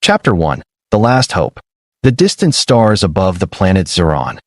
Chapter 1. The Last Hope. The distant stars above the planet Zeron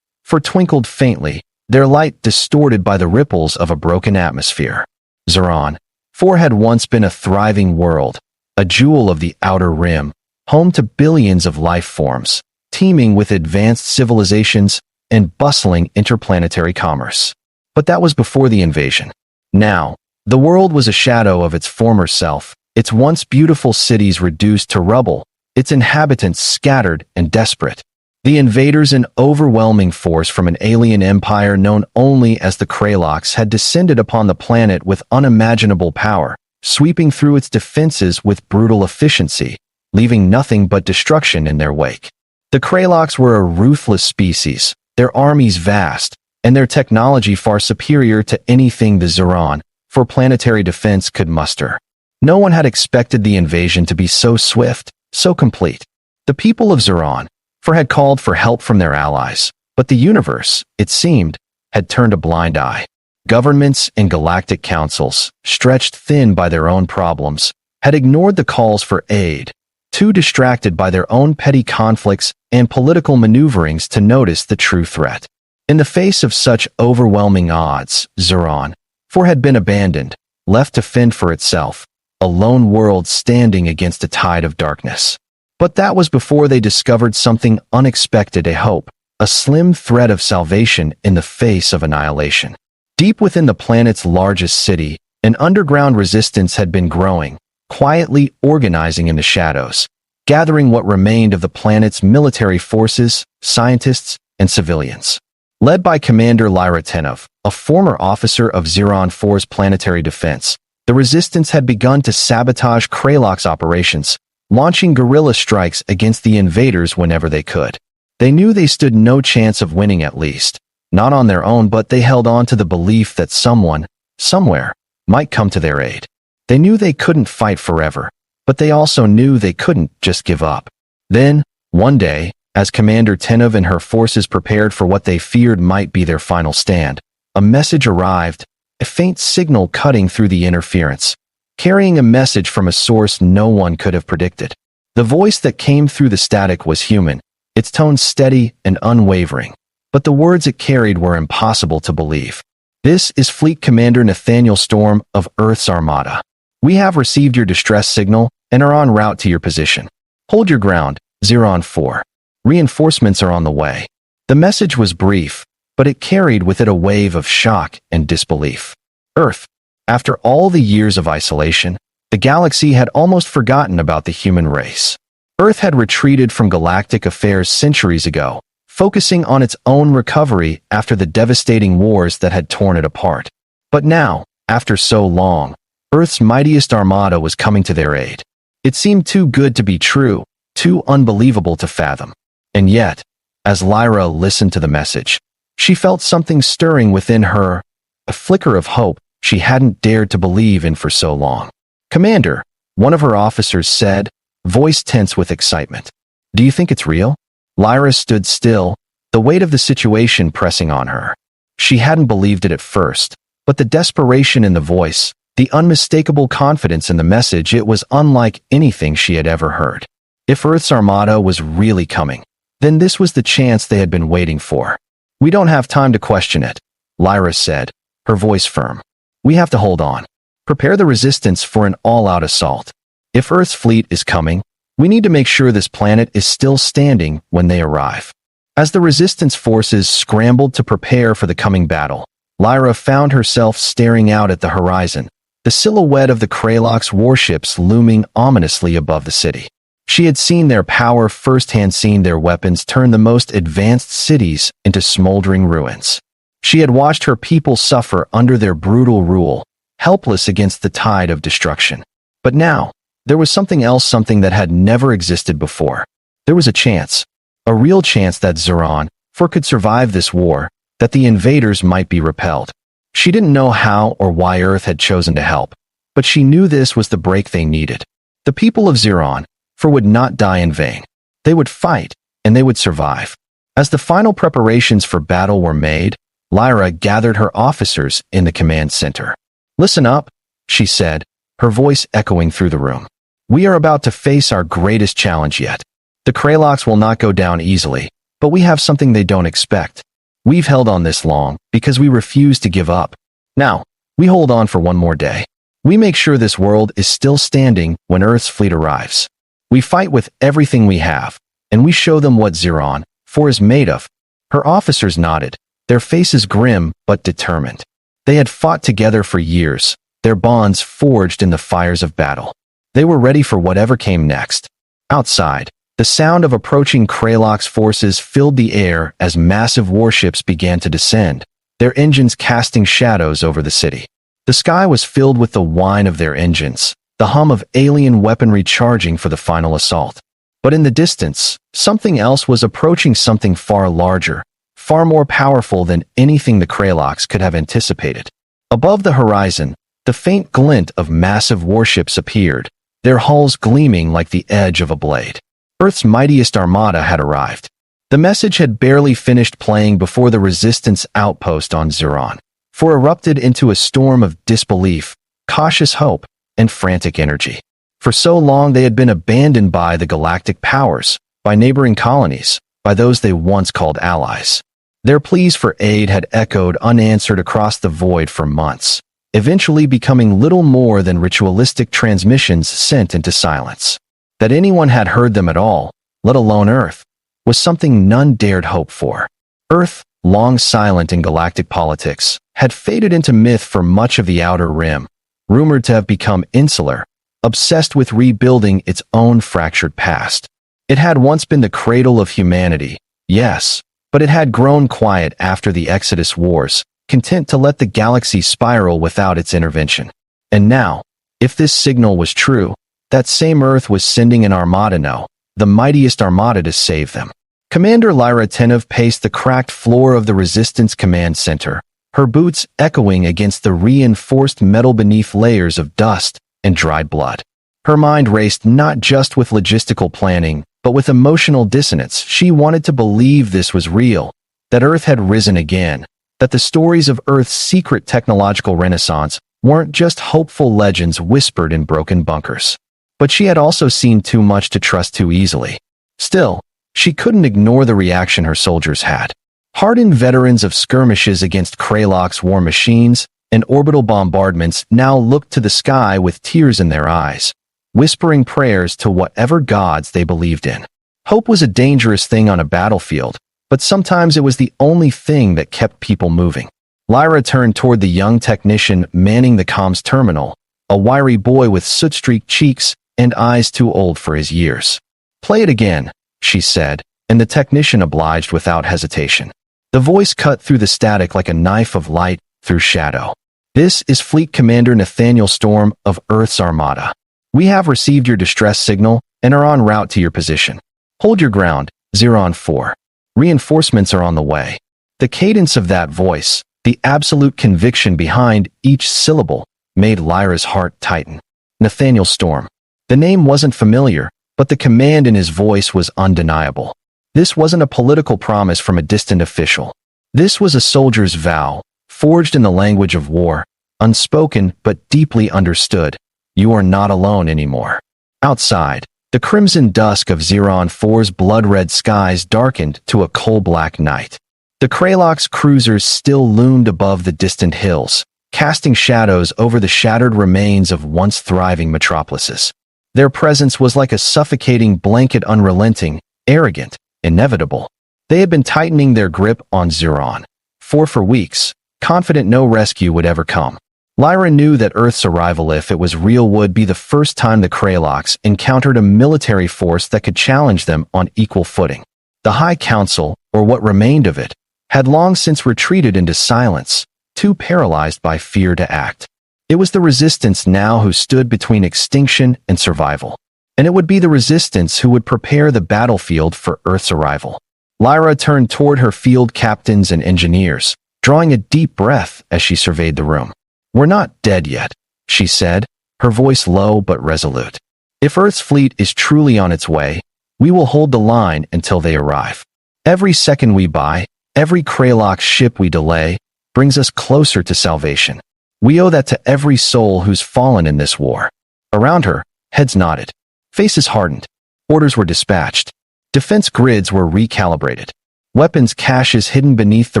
twinkled faintly, their light distorted by the ripples of a broken atmosphere. Zeron 4 had once been a thriving world, a jewel of the outer rim, home to billions of life forms, teeming with advanced civilizations and bustling interplanetary commerce. But that was before the invasion. Now, the world was a shadow of its former self, its once beautiful cities reduced to rubble, its inhabitants scattered and desperate. The invaders, an overwhelming force from an alien empire known only as the Kraloks, had descended upon the planet with unimaginable power, sweeping through its defenses with brutal efficiency, leaving nothing but destruction in their wake. The Kraloks were a ruthless species, their armies vast, and their technology far superior to anything the Zeron for planetary defense could muster. No one had expected the invasion to be so swift, so complete. The people of Zeron had called for help from their allies, but the universe, it seemed, had turned a blind eye. Governments and galactic councils, stretched thin by their own problems, had ignored the calls for aid, too distracted by their own petty conflicts and political maneuverings to notice the true threat. In the face of such overwhelming odds, Zeron 4 had been abandoned, left to fend for itself, a lone world standing against a tide of darkness. But that was before they discovered something unexpected, a hope, a slim thread of salvation in the face of annihilation. Deep within the planet's largest city, an underground resistance had been growing, quietly organizing in the shadows, gathering what remained of the planet's military forces, scientists, and civilians. Led by Commander Lyra Tenov, a former officer of Zeron 4's planetary defense, the resistance had begun to sabotage Kraloks' operations, launching guerrilla strikes against the invaders whenever they could. They knew they stood no chance of winning, at least, not on their own, but they held on to the belief that someone, somewhere, might come to their aid. They knew they couldn't fight forever, but they also knew they couldn't just give up. Then, one day, as Commander Tenov and her forces prepared for what they feared might be their final stand, a message arrived, a faint signal cutting through the interference, carrying a message from a source no one could have predicted. The voice that came through the static was human, its tone steady and unwavering, but the words it carried were impossible to believe. "This is Fleet Commander Nathaniel Storm of Earth's Armada. We have received your distress signal and are en route to your position. Hold your ground, Zeron 4. Reinforcements are on the way." The message was brief, but it carried with it a wave of shock and disbelief. Earth. After all the years of isolation, the galaxy had almost forgotten about the human race. Earth had retreated from galactic affairs centuries ago, focusing on its own recovery after the devastating wars that had torn it apart. But now, after so long, Earth's mightiest armada was coming to their aid. It seemed too good to be true, too unbelievable to fathom. And yet, as Lyra listened to the message, she felt something stirring within her, a flicker of hope she hadn't dared to believe in for so long. "Commander," one of her officers said, voice tense with excitement. "Do you think it's real?" Lyra stood still, the weight of the situation pressing on her. She hadn't believed it at first, but the desperation in the voice, the unmistakable confidence in the message, it was unlike anything she had ever heard. If Earth's Armada was really coming, then this was the chance they had been waiting for. "We don't have time to question it," Lyra said, her voice firm. "We have to hold on. Prepare the resistance for an all-out assault. If Earth's fleet is coming, we need to make sure this planet is still standing when they arrive." As the resistance forces scrambled to prepare for the coming battle, Lyra found herself staring out at the horizon, the silhouette of the Kraloks warships looming ominously above the city. She had seen their power firsthand, seen their weapons turn the most advanced cities into smoldering ruins. She had watched her people suffer under their brutal rule, helpless against the tide of destruction. But now, there was something else, something that had never existed before. There was a chance, a real chance that Zeron 4 could survive this war, that the invaders might be repelled. She didn't know how or why Earth had chosen to help, but she knew this was the break they needed. The people of Zeron 4 would not die in vain. They would fight, and they would survive. As the final preparations for battle were made, Lyra gathered her officers in the command center. "Listen up," she said, her voice echoing through the room. We are about to face our greatest challenge yet. The Kraloks will not go down easily, but we have something they don't expect. We've held on this long because we refuse to give up. Now, we hold on for one more day. We make sure this world is still standing when Earth's fleet arrives. We fight with everything we have, and we show them what Zeron 4 is made of. Her officers nodded, their faces grim but determined. They had fought together for years, their bonds forged in the fires of battle. They were ready for whatever came next. Outside, the sound of approaching Kraloks forces filled the air as massive warships began to descend, their engines casting shadows over the city. The sky was filled with the whine of their engines, the hum of alien weaponry charging for the final assault. But in the distance, something else was approaching, something far larger, far more powerful than anything the Kraloks could have anticipated. Above the horizon, the faint glint of massive warships appeared, their hulls gleaming like the edge of a blade. Earth's mightiest armada had arrived. The message had barely finished playing before the resistance outpost on Zeron 4 erupted into a storm of disbelief, cautious hope, and frantic energy. For so long they had been abandoned by the galactic powers, by neighboring colonies, by those they once called allies. Their pleas for aid had echoed unanswered across the void for months, eventually becoming little more than ritualistic transmissions sent into silence. That anyone had heard them at all, let alone Earth, was something none dared hope for. Earth, long silent in galactic politics, had faded into myth for much of the Outer Rim, rumored to have become insular, obsessed with rebuilding its own fractured past. It had once been the cradle of humanity, yes, but it had grown quiet after the Exodus Wars, content to let the galaxy spiral without its intervention. And now, if this signal was true, that same Earth was sending an armada, no, the mightiest armada, to save them. Commander Lyra Tenov paced the cracked floor of the Resistance Command Center, her boots echoing against the reinforced metal beneath layers of dust and dried blood. Her mind raced not just with logistical planning, but with emotional dissonance. She wanted to believe this was real, that Earth had risen again, that the stories of Earth's secret technological renaissance weren't just hopeful legends whispered in broken bunkers. But she had also seen too much to trust too easily. Still, she couldn't ignore the reaction her soldiers had. Hardened veterans of skirmishes against Kraloks war machines and orbital bombardments now looked to the sky with tears in their eyes, whispering prayers to whatever gods they believed in. Hope was a dangerous thing on a battlefield, but sometimes it was the only thing that kept people moving. Lyra turned toward the young technician manning the comms terminal, a wiry boy with soot-streaked cheeks and eyes too old for his years. "Play it again," she said, and the technician obliged without hesitation. The voice cut through the static like a knife of light through shadow. "This is Fleet Commander Nathaniel Storm of Earth's Armada. We have received your distress signal and are en route to your position. Hold your ground, Zeron 4. Reinforcements are on the way." The cadence of that voice, the absolute conviction behind each syllable, made Lyra's heart tighten. Nathaniel Storm. The name wasn't familiar, but the command in his voice was undeniable. This wasn't a political promise from a distant official. This was a soldier's vow, forged in the language of war, unspoken but deeply understood. You are not alone anymore. Outside, the crimson dusk of Zeron 4's blood-red skies darkened to a coal-black night. The Kraloks cruisers still loomed above the distant hills, casting shadows over the shattered remains of once thriving metropolises. Their presence was like a suffocating blanket, unrelenting, arrogant, inevitable. They had been tightening their grip on Zeron 4 for weeks, confident no rescue would ever come. Lyra knew that Earth's arrival, if it was real, would be the first time the Kraloks encountered a military force that could challenge them on equal footing. The High Council, or what remained of it, had long since retreated into silence, too paralyzed by fear to act. It was the Resistance now who stood between extinction and survival. And it would be the Resistance who would prepare the battlefield for Earth's arrival. Lyra turned toward her field captains and engineers, drawing a deep breath as she surveyed the room. "We're not dead yet," she said, her voice low but resolute. "If Earth's fleet is truly on its way, we will hold the line until they arrive. Every second we buy, every Kralok ship we delay, brings us closer to salvation. We owe that to every soul who's fallen in this war." Around her, heads nodded. Faces hardened. Orders were dispatched. Defense grids were recalibrated. Weapons caches hidden beneath the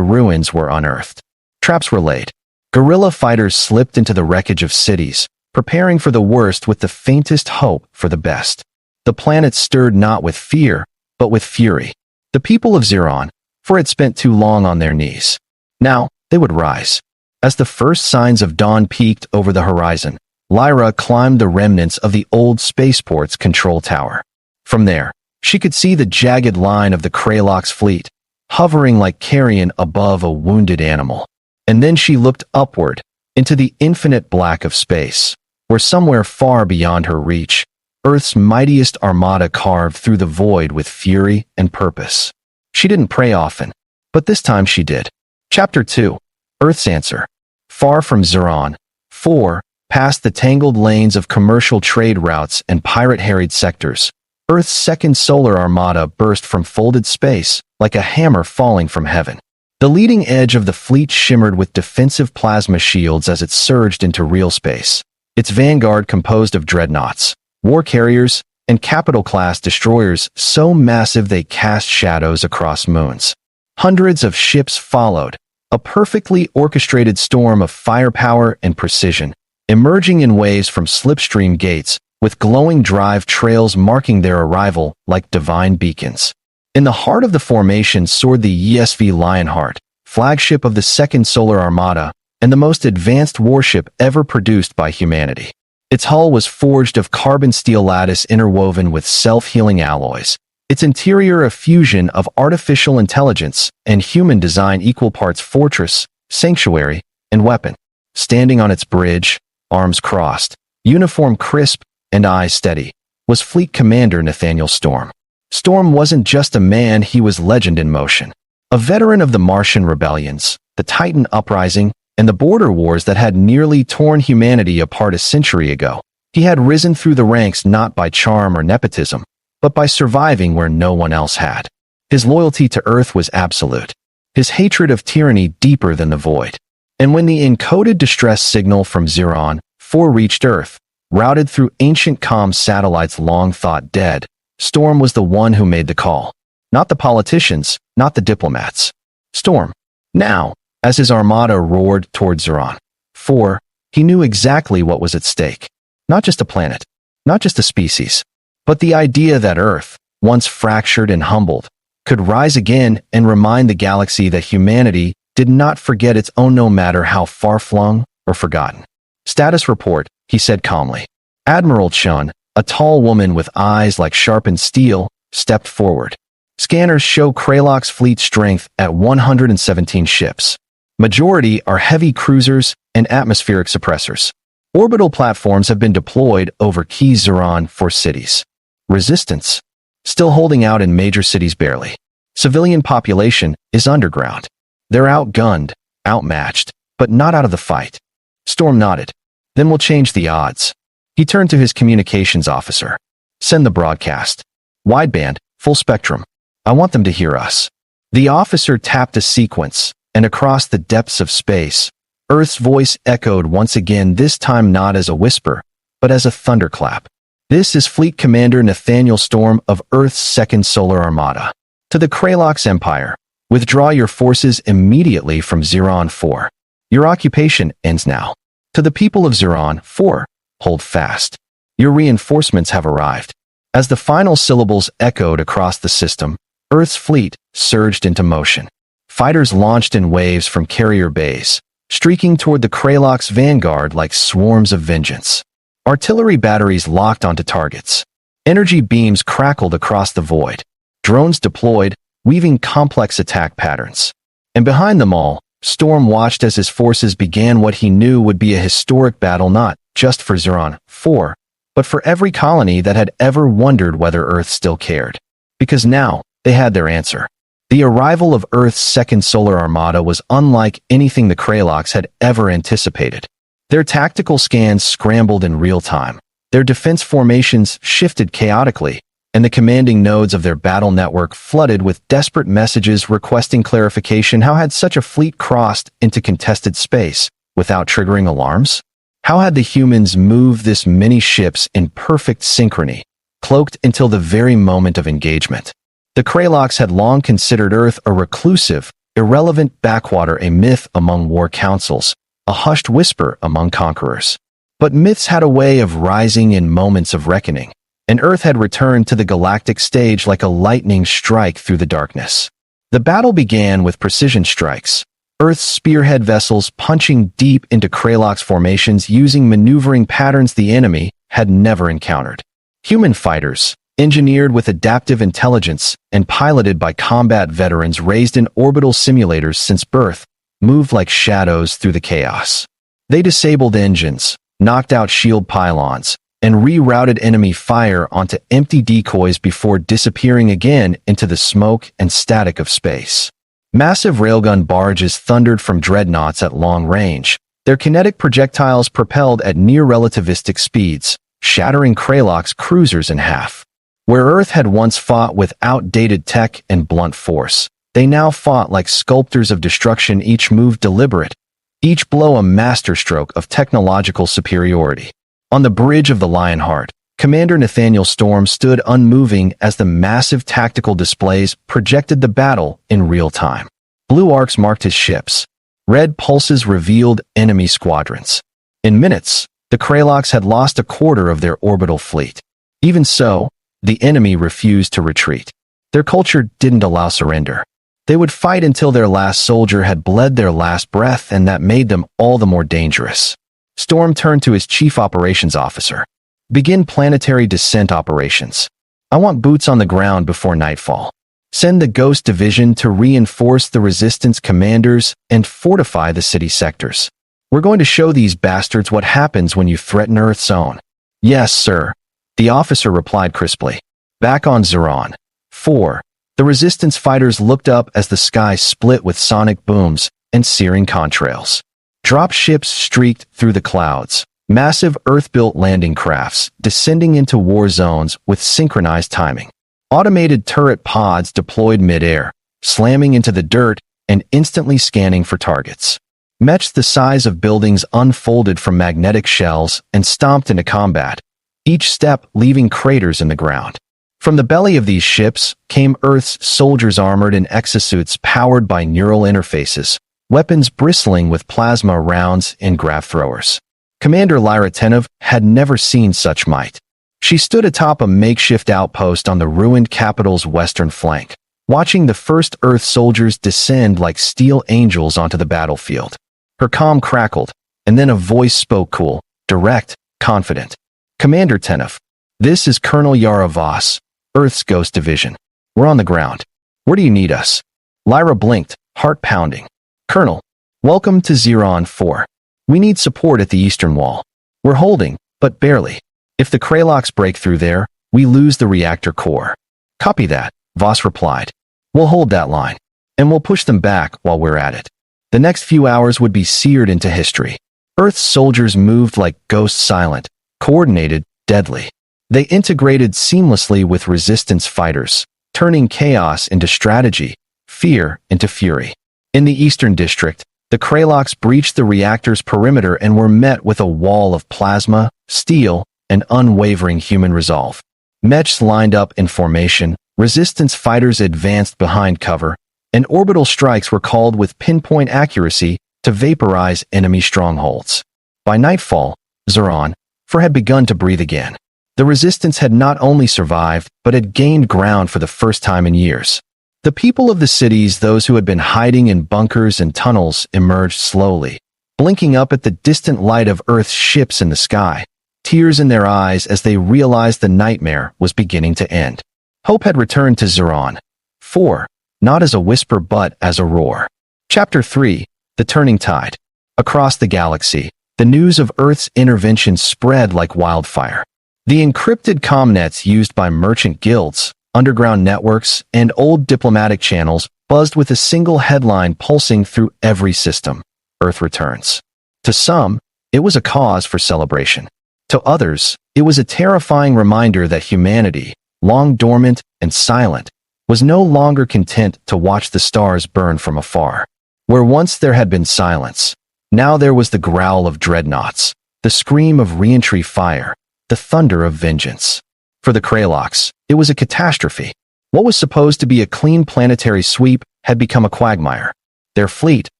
ruins were unearthed. Traps were laid. Guerrilla fighters slipped into the wreckage of cities, preparing for the worst with the faintest hope for the best. The planet stirred not with fear, but with fury. The people of Xeron, for it spent too long on their knees. Now, they would rise. As the first signs of dawn peeked over the horizon, Lyra climbed the remnants of the old spaceport's control tower. From there, she could see the jagged line of the Kralox fleet, hovering like carrion above a wounded animal. And then she looked upward, into the infinite black of space, where somewhere far beyond her reach, Earth's mightiest armada carved through the void with fury and purpose. She didn't pray often, but this time she did. Chapter 2. Earth's Answer. Far from Xeron, 4, past the tangled lanes of commercial trade routes and pirate-harried sectors, Earth's second solar armada burst from folded space like a hammer falling from heaven. The leading edge of the fleet shimmered with defensive plasma shields as it surged into real space. Its vanguard composed of dreadnoughts, war carriers, and capital-class destroyers so massive they cast shadows across moons. Hundreds of ships followed, a perfectly orchestrated storm of firepower and precision, emerging in waves from slipstream gates, with glowing drive trails marking their arrival like divine beacons. In the heart of the formation soared the ESV Lionheart, flagship of the Second Solar Armada, and the most advanced warship ever produced by humanity. Its hull was forged of carbon steel lattice interwoven with self-healing alloys, its interior a fusion of artificial intelligence and human design equal parts fortress, sanctuary, and weapon. Standing on its bridge, arms crossed, uniform crisp, and eyes steady, was Fleet Commander Nathaniel Storm. Storm wasn't just a man, he was legend in motion. A veteran of the Martian rebellions, the Titan uprising, and the border wars that had nearly torn humanity apart a century ago. He had risen through the ranks not by charm or nepotism, but by surviving where no one else had. His loyalty to Earth was absolute. His hatred of tyranny deeper than the void. And when the encoded distress signal from Xeron 4 reached Earth, routed through ancient comm satellites long thought dead, Storm was the one who made the call. Not the politicians, not the diplomats. Storm. Now, as his armada roared toward Xeron 4, he knew exactly what was at stake. Not just a planet, not just a species, but the idea that Earth, once fractured and humbled, could rise again and remind the galaxy that humanity did not forget its own no matter how far-flung or forgotten. Status report, he said calmly. Admiral Chun, a tall woman with eyes like sharpened steel, stepped forward. Scanners show Kralox fleet strength at 117 ships. Majority are heavy cruisers and atmospheric suppressors. Orbital platforms have been deployed over key Xeron 4 cities. Resistance. Still holding out in major cities barely. Civilian population is underground. They're outgunned, outmatched, but not out of the fight. Storm nodded. Then we'll change the odds. He turned to his communications officer. Send the broadcast. Wideband, full spectrum. I want them to hear us. The officer tapped a sequence, and across the depths of space, Earth's voice echoed once again, this time not as a whisper, but as a thunderclap. This is Fleet Commander Nathaniel Storm of Earth's Second Solar Armada. To the Kralox Empire, withdraw your forces immediately from Xeron 4. Your occupation ends now. To the people of Xeron 4, hold fast. Your reinforcements have arrived. As the final syllables echoed across the system, Earth's fleet surged into motion. Fighters launched in waves from carrier bays, streaking toward the Kralox vanguard like swarms of vengeance. Artillery batteries locked onto targets. Energy beams crackled across the void. Drones deployed, weaving complex attack patterns. And behind them all, Storm watched as his forces began what he knew would be a historic battle not just for Xeron 4, but for every colony that had ever wondered whether Earth still cared. Because now, they had their answer. The arrival of Earth's Second Solar Armada was unlike anything the Kralox had ever anticipated. Their tactical scans scrambled in real time. Their defense formations shifted chaotically, and the commanding nodes of their battle network flooded with desperate messages requesting clarification. How had such a fleet crossed into contested space without triggering alarms? How had the humans moved this many ships in perfect synchrony, cloaked until the very moment of engagement. The Kraloks had long considered Earth a reclusive, irrelevant backwater, a myth among war councils, a hushed whisper among conquerors. But myths had a way of rising in moments of reckoning, and Earth had returned to the galactic stage like a lightning strike through the darkness. The battle began with precision strikes, Earth's spearhead vessels punching deep into Kraloks formations using maneuvering patterns the enemy had never encountered. Human fighters, engineered with adaptive intelligence and piloted by combat veterans raised in orbital simulators since birth, moved like shadows through the chaos. They disabled engines, knocked out shield pylons, and rerouted enemy fire onto empty decoys before disappearing again into the smoke and static of space. Massive railgun barges thundered from dreadnoughts at long range, their kinetic projectiles propelled at near-relativistic speeds, shattering Kraloks' cruisers in half. Where Earth had once fought with outdated tech and blunt force, they now fought like sculptors of destruction, each move deliberate, each blow a masterstroke of technological superiority. On the bridge of the Lionheart, Commander Nathaniel Storm stood unmoving as the massive tactical displays projected the battle in real time. Blue arcs marked his ships. Red pulses revealed enemy squadrons. In minutes, the Kraloks had lost a quarter of their orbital fleet. Even so, the enemy refused to retreat. Their culture didn't allow surrender. They would fight until their last soldier had bled their last breath, and that made them all the more dangerous. Storm turned to his chief operations officer. Begin planetary descent operations. I want boots on the ground before nightfall. Send the Ghost Division to reinforce the Resistance commanders and fortify the city sectors. We're going to show these bastards what happens when you threaten Earth's own. Yes, sir, the officer replied crisply. Back on Zeron. 4. The Resistance fighters looked up as the sky split with sonic booms and searing contrails. Drop ships streaked through the clouds. Massive Earth-built landing crafts descending into war zones with synchronized timing. Automated turret pods deployed mid-air, slamming into the dirt and instantly scanning for targets. Mechs the size of buildings unfolded from magnetic shells and stomped into combat, each step leaving craters in the ground. From the belly of these ships came Earth's soldiers armored in exosuits powered by neural interfaces, weapons bristling with plasma rounds and grav throwers. Commander Lyra Tenov had never seen such might. She stood atop a makeshift outpost on the ruined capital's western flank, watching the first Earth soldiers descend like steel angels onto the battlefield. Her comm crackled, and then a voice spoke, cool, direct, confident. Commander Tenov, this is Colonel Yara Voss, Earth's Ghost Division. We're on the ground. Where do you need us? Lyra blinked, heart pounding. Colonel, welcome to Zeron 4. We need support at the eastern wall. We're holding, but barely. If the Kraloks break through there, we lose the reactor core. Copy that, Voss replied. We'll hold that line, and we'll push them back while we're at it. The next few hours would be seared into history. Earth's soldiers moved like ghosts, silent, coordinated, deadly. They integrated seamlessly with Resistance fighters, turning chaos into strategy, fear into fury. In the Eastern District, the Kraloks breached the reactor's perimeter and were met with a wall of plasma, steel, and unwavering human resolve. Mechs lined up in formation, Resistance fighters advanced behind cover, and orbital strikes were called with pinpoint accuracy to vaporize enemy strongholds. By nightfall, Zeron 4 had begun to breathe again. The Resistance had not only survived, but had gained ground for the first time in years. The people of the cities, those who had been hiding in bunkers and tunnels, emerged slowly, blinking up at the distant light of Earth's ships in the sky, tears in their eyes as they realized the nightmare was beginning to end. Hope had returned to Zeron 4, not as a whisper but as a roar. Chapter 3, The Turning Tide. Across the galaxy, the news of Earth's intervention spread like wildfire. The encrypted comnets used by merchant guilds, underground networks, and old diplomatic channels buzzed with a single headline pulsing through every system: Earth returns. To some, it was a cause for celebration. To others, it was a terrifying reminder that humanity, long dormant and silent, was no longer content to watch the stars burn from afar. Where once there had been silence, now there was the growl of dreadnoughts, the scream of reentry fire, the thunder of vengeance. For the Kraloks, it was a catastrophe. What was supposed to be a clean planetary sweep had become a quagmire. Their fleet,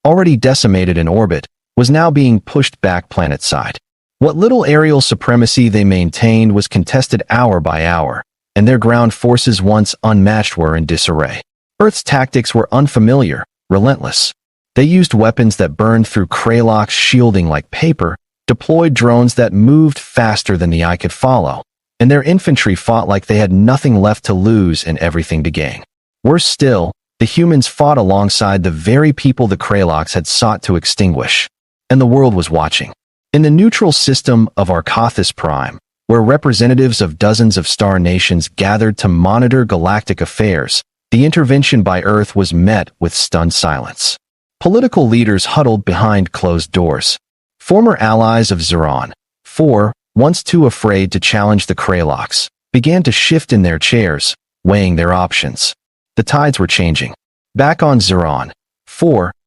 already decimated in orbit, was now being pushed back planet-side. What little aerial supremacy they maintained was contested hour by hour, and their ground forces once unmatched were in disarray. Earth's tactics were unfamiliar, relentless. They used weapons that burned through Kraloks' shielding like paper, deployed drones that moved faster than the eye could follow, and their infantry fought like they had nothing left to lose and everything to gain. Worse still, the humans fought alongside the very people the Kraloks had sought to extinguish. And the world was watching. In the neutral system of Arcathis Prime, where representatives of dozens of star nations gathered to monitor galactic affairs, the intervention by Earth was met with stunned silence. Political leaders huddled behind closed doors. Former allies of Zeron, once too afraid to challenge the Kraloks, began to shift in their chairs, weighing their options. The tides were changing. Back on Zeron,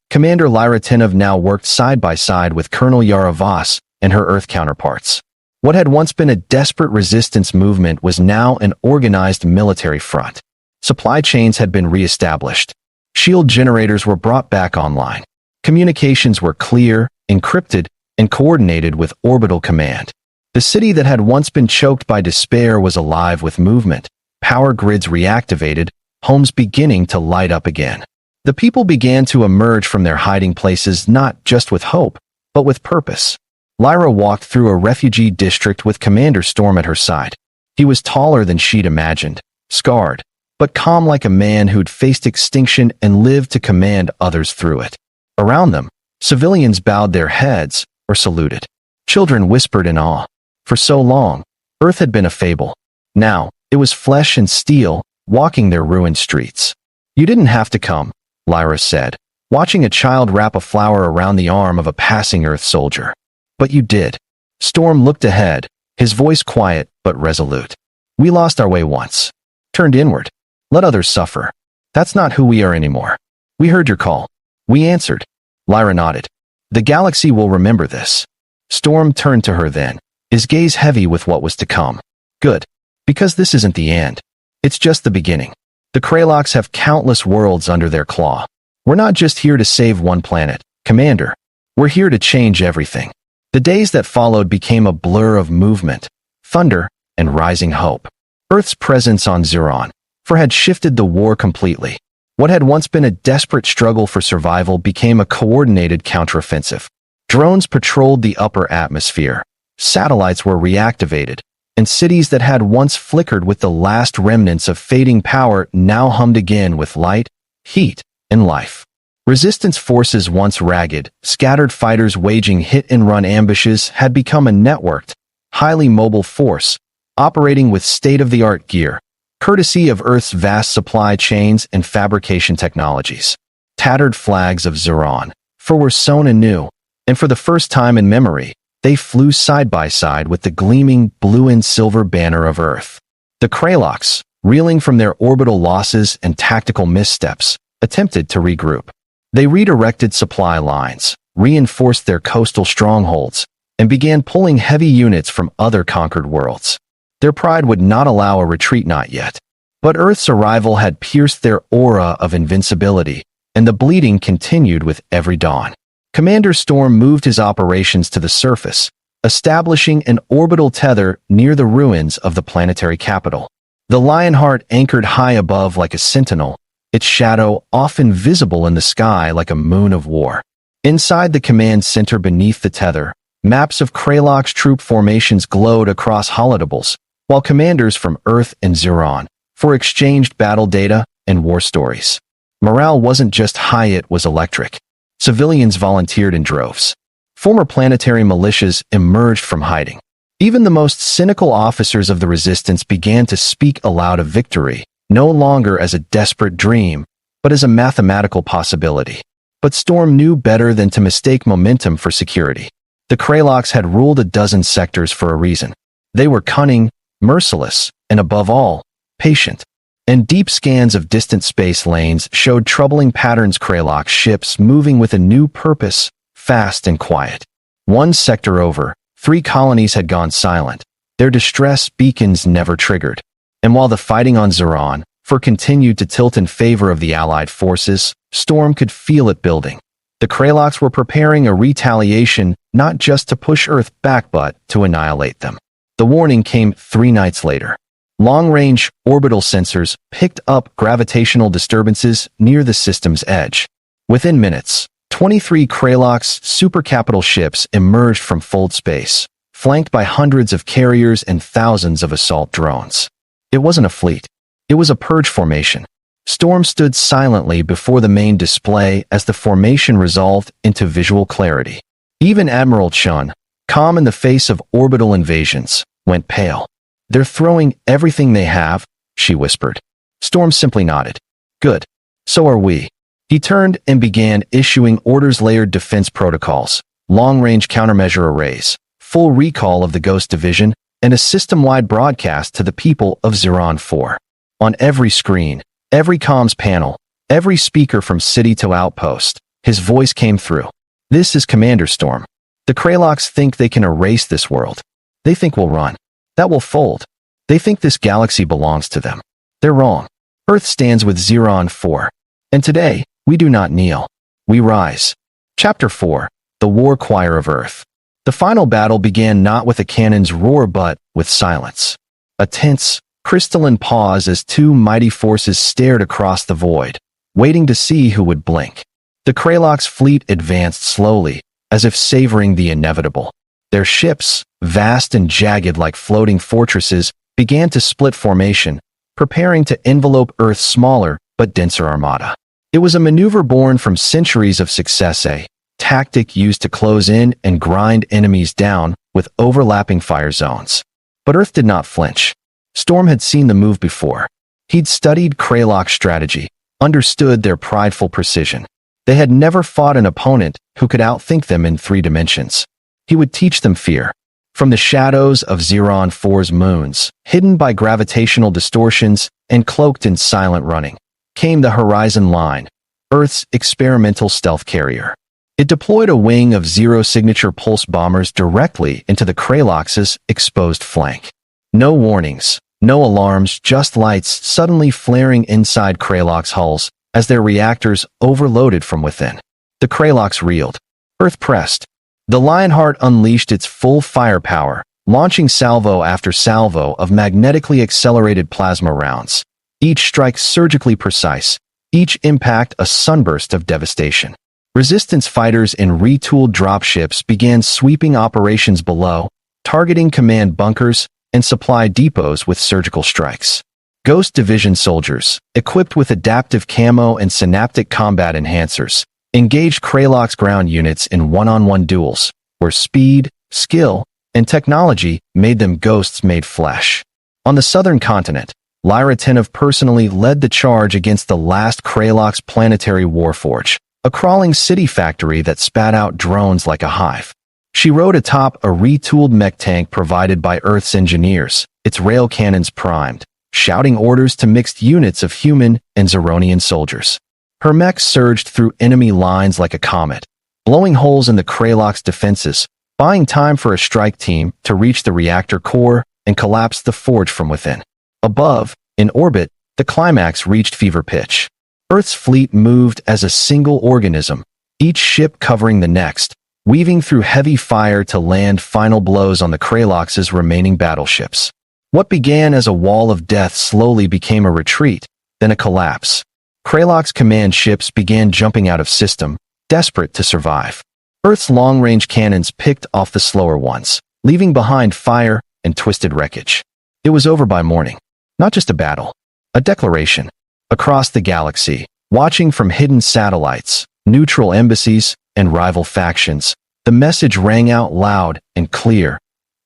Commander Lyra Tenov now worked side by side with Colonel Yara Voss and her Earth counterparts. What had once been a desperate resistance movement was now an organized military front. Supply chains had been re-established. Shield generators were brought back online. Communications were clear, encrypted, and coordinated with orbital command. The city that had once been choked by despair was alive with movement, power grids reactivated, homes beginning to light up again. The people began to emerge from their hiding places not just with hope, but with purpose. Lyra walked through a refugee district with Commander Storm at her side. He was taller than she'd imagined, scarred, but calm like a man who'd faced extinction and lived to command others through it. Around them, civilians bowed their heads or saluted. Children whispered in awe. For so long, Earth had been a fable. Now, it was flesh and steel, walking their ruined streets. "You didn't have to come," Lyra said, watching a child wrap a flower around the arm of a passing Earth soldier. "But you did." Storm looked ahead, his voice quiet but resolute. "We lost our way once. Turned inward. Let others suffer. That's not who we are anymore. We heard your call. We answered." Lyra nodded. "The galaxy will remember this." Storm turned to her then, his gaze heavy with what was to come. "Good. Because this isn't the end. It's just the beginning. The Kraloks have countless worlds under their claw. We're not just here to save one planet, Commander. We're here to change everything." The days that followed became a blur of movement, thunder, and rising hope. Earth's presence on Zeron had shifted the war completely. What had once been a desperate struggle for survival became a coordinated counteroffensive. Drones patrolled the upper atmosphere, satellites were reactivated, and cities that had once flickered with the last remnants of fading power now hummed again with light, heat, and life. Resistance forces once ragged, scattered fighters waging hit-and-run ambushes had become a networked, highly mobile force, operating with state-of-the-art gear, courtesy of Earth's vast supply chains and fabrication technologies. Tattered flags of Zeron were sewn anew, and for the first time in memory, they flew side by side with the gleaming blue and silver banner of Earth. The Kraloks, reeling from their orbital losses and tactical missteps, attempted to regroup. They redirected supply lines, reinforced their coastal strongholds, and began pulling heavy units from other conquered worlds. Their pride would not allow a retreat, not yet. But Earth's arrival had pierced their aura of invincibility, and the bleeding continued with every dawn. Commander Storm moved his operations to the surface, establishing an orbital tether near the ruins of the planetary capital. The Lionheart anchored high above like a sentinel, its shadow often visible in the sky like a moon of war. Inside the command center beneath the tether, maps of Kraloks troop formations glowed across holodoubles, while commanders from Earth and Zeron exchanged battle data and war stories. Morale wasn't just high, it was electric. Civilians volunteered in droves. Former planetary militias emerged from hiding. Even the most cynical officers of the resistance began to speak aloud of victory, no longer as a desperate dream, but as a mathematical possibility. But Storm knew better than to mistake momentum for security. The Kraloks had ruled a dozen sectors for a reason. They were cunning, merciless, and above all, patient. And deep scans of distant space lanes showed troubling patterns: Kralok ships moving with a new purpose, fast and quiet. One sector over, 3 colonies had gone silent, Their distress beacons never triggered. And while the fighting on Zeron continued to tilt in favor of the Allied forces, Storm could feel it building. The Kraloks were preparing a retaliation not just to push Earth back but to annihilate them. The warning came 3 nights later. Long-range orbital sensors picked up gravitational disturbances near the system's edge. Within minutes, 23 Kraloks supercapital ships emerged from fold space, flanked by hundreds of carriers and thousands of assault drones. It wasn't a fleet. It was a purge formation. Storm stood silently before the main display as the formation resolved into visual clarity. Even Admiral Chun, calm in the face of orbital invasions, went pale. "They're throwing everything they have," she whispered. Storm simply nodded. "Good. So are we." He turned and began issuing orders-layered defense protocols, long-range countermeasure arrays, full recall of the Ghost Division, and a system-wide broadcast to the people of Zeron 4. On every screen, every comms panel, every speaker from city to outpost, his voice came through. "This is Commander Storm. The Kraloks think they can erase this world. They think we'll run. That will fold. They think this galaxy belongs to them. They're wrong. Earth stands with Zeron 4. And today, we do not kneel. We rise." Chapter 4. The War Choir of Earth. The final battle began not with a cannon's roar but with silence. A tense, crystalline pause as 2 mighty forces stared across the void, waiting to see who would blink. The Kraloks' fleet advanced slowly, as if savoring the inevitable. Their ships, vast and jagged like floating fortresses, began to split formation, preparing to envelope Earth's smaller but denser armada. It was a maneuver born from centuries of success, a tactic used to close in and grind enemies down with overlapping fire zones. But Earth did not flinch. Storm had seen the move before. He'd studied Kralok strategy, understood their prideful precision. They had never fought an opponent who could outthink them in 3 dimensions. He would teach them fear. From the shadows of Zeron 4's moons, hidden by gravitational distortions and cloaked in silent running, came the Horizon Line, Earth's experimental stealth carrier. It deployed a wing of zero-signature pulse bombers directly into the Kraloks' exposed flank. No warnings, no alarms, just lights suddenly flaring inside Kraloks' hulls as their reactors overloaded from within. The Kraloks reeled. Earth pressed. The Lionheart unleashed its full firepower, launching salvo after salvo of magnetically accelerated plasma rounds. Each strike surgically precise, each impact a sunburst of devastation. Resistance fighters in retooled dropships began sweeping operations below, targeting command bunkers and supply depots with surgical strikes. Ghost Division soldiers, equipped with adaptive camo and synaptic combat enhancers, engaged Kralok's ground units in one-on-one duels, where speed, skill, and technology made them ghosts made flesh. On the southern continent, Lyra Tenov personally led the charge against the last Kralok's planetary warforge, a crawling city factory that spat out drones like a hive. She rode atop a retooled mech tank provided by Earth's engineers, its rail cannons primed, shouting orders to mixed units of human and Zeronian soldiers. Her mech surged through enemy lines like a comet, blowing holes in the Kralok's defenses, buying time for a strike team to reach the reactor core and collapse the forge from within. Above, in orbit, the climax reached fever pitch. Earth's fleet moved as a single organism, each ship covering the next, weaving through heavy fire to land final blows on the Kraloks' remaining battleships. What began as a wall of death slowly became a retreat, then a collapse. Kralok's command ships began jumping out of system, desperate to survive. Earth's long-range cannons picked off the slower ones, leaving behind fire and twisted wreckage. It was over by morning. Not just a battle, a declaration. Across the galaxy, watching from hidden satellites, neutral embassies, and rival factions, the message rang out loud and clear.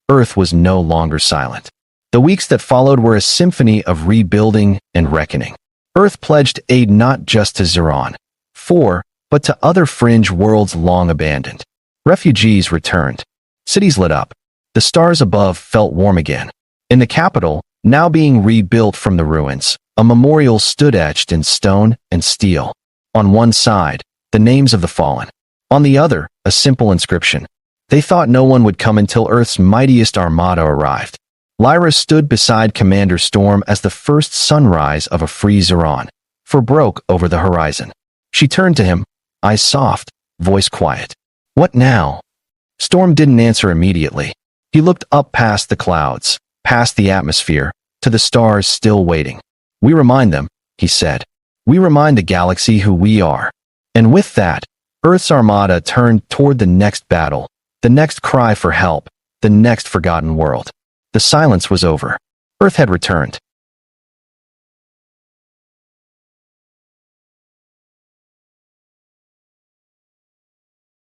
Earth was no longer silent. The weeks that followed were a symphony of rebuilding and reckoning. Earth pledged aid not just to Zeron 4, but to other fringe worlds long abandoned. Refugees returned. Cities lit up. The stars above felt warm again. In the capital, now being rebuilt from the ruins, a memorial stood etched in stone and steel. On one side, the names of the fallen. On the other, a simple inscription. They thought no one would come until Earth's mightiest armada arrived. Lyra stood beside Commander Storm as the first sunrise of a free Zeron broke over the horizon. She turned to him, eyes soft, voice quiet. "What now?" Storm didn't answer immediately. He looked up past the clouds, past the atmosphere, to the stars still waiting. "We remind them," he said. "We remind the galaxy who we are." And with that, Earth's Armada turned toward the next battle, the next cry for help, the next forgotten world. The silence was over. Earth had returned.